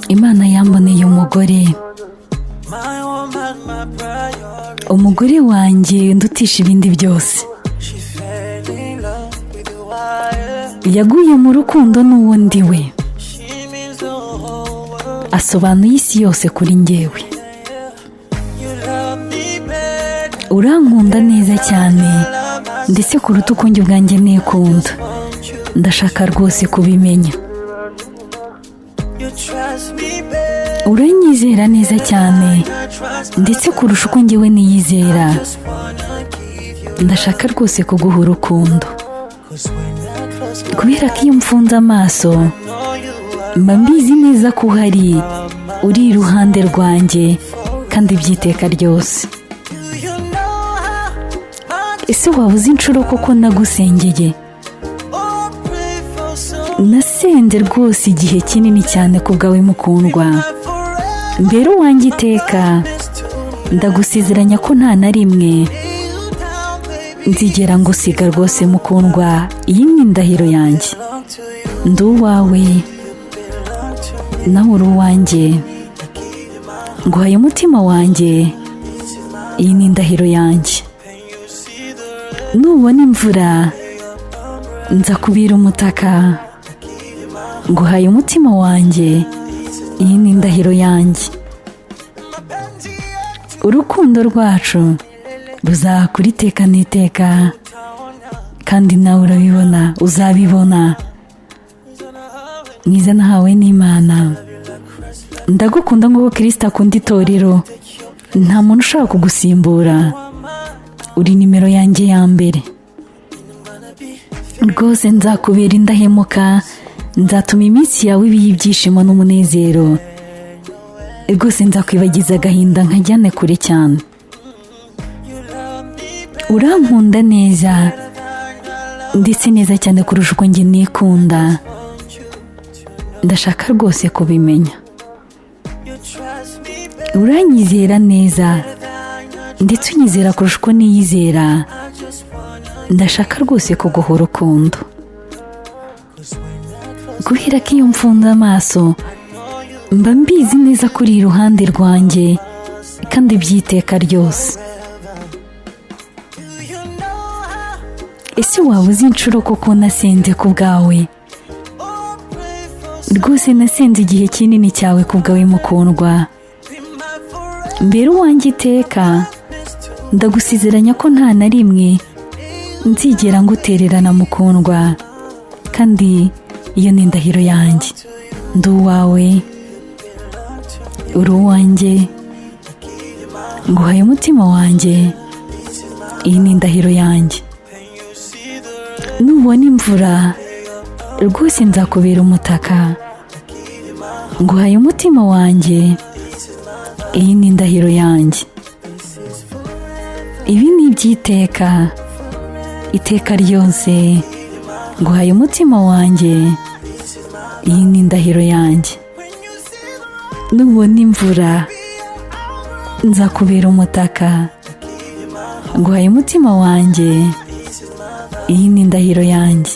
Imana yamboneye umugore wanjye ndutisha ibindi byose. Yaguye mu rukundo n'uwo ndi we, asobanuye isi yose kuri njyewe. Urankunda neza cyane ndetse kuruta uko njye ubwanjye nikunda. Ndashaka rwose kubimenya. Uranyizera neza cyane ndetse kurusha uko njyewe niyizera. Ndashaka rwose kuguha urukundo, kubera ko iyo mfunze amaso mba mbizi neza ko uhari, uri iruhande rwanjye kandi by'iteka ryose. Ese waba uzi inshuro koko nagusengeye? Nasenze rwose igihe kinini cyane ku bwawe mukundwa. Mbere uwanjye iteka, ndagusezeranya ko nta na rimwe nzigera ngusiga rwose mukundwa. Iyi ni indahiro yanjye. Ndi uwawe nawe uri uwanjye, nguhaye umutima wanjye. Iyi ni indahiro yanjye. Nubona imvura nzakubira umutaka, nguhaye umutima wanjye. Iyi ni indahiro yanjye. Urukundo rwacu ruzakura iteka n'iteka, kandi nawe urabibona, uzabibona. Mwiza nahawe n'Imana. Ndagukunda nk'uko Kristo akunda itorero. Nta muntu ushaka kugusimbura. Uri nimero yanjye ya mbere. Rwose nzakubera indahemuka. Nzatuma iminsi yawe iba iy'ibyishimo n'umunezero. Rwose nzakwibagiza agahinda nkajyane kure cyane. Urankunda neza ndetse neza cyane kurusha uko njye nikunda. Ndashaka rwose kubimenya. Uranyizera neza ndetse unyizera kurusha uko niyizera. Ndashaka rwose kuguha urukundo, guhera ko iyo mfunze amaso mba mbizi neza ko uri iruhande rwanjye kandi by'iteka ryose. Ese waba uzi inshuro koko nasenze ku bwawe? Rwose nasenze igihe kinini cyawe ku bwawe mukundwa. Mbere uwanjye iteka, ndagusezeranya ko nta na rimwe nzigera ngutererana mukundwa, kandi iyo ni indahiro yanjye. Ndi uwawe, uri uwanjye, nguhaye umutima wanjye. Iyi ni indahiro yanjye. Nubona imvura rwose nzakubera umutaka, nguhaye umutima wanjye. Iyi ni indahiro yanjye. Ibi ni iby'iteka, iteka ryose. Nguhaye umutima wanjye. Iyi ni indahiro yanjye. Nubona imvura nzakubera umutaka, nguhaye umutima wanjye. Iyi ni indahiro yanjye.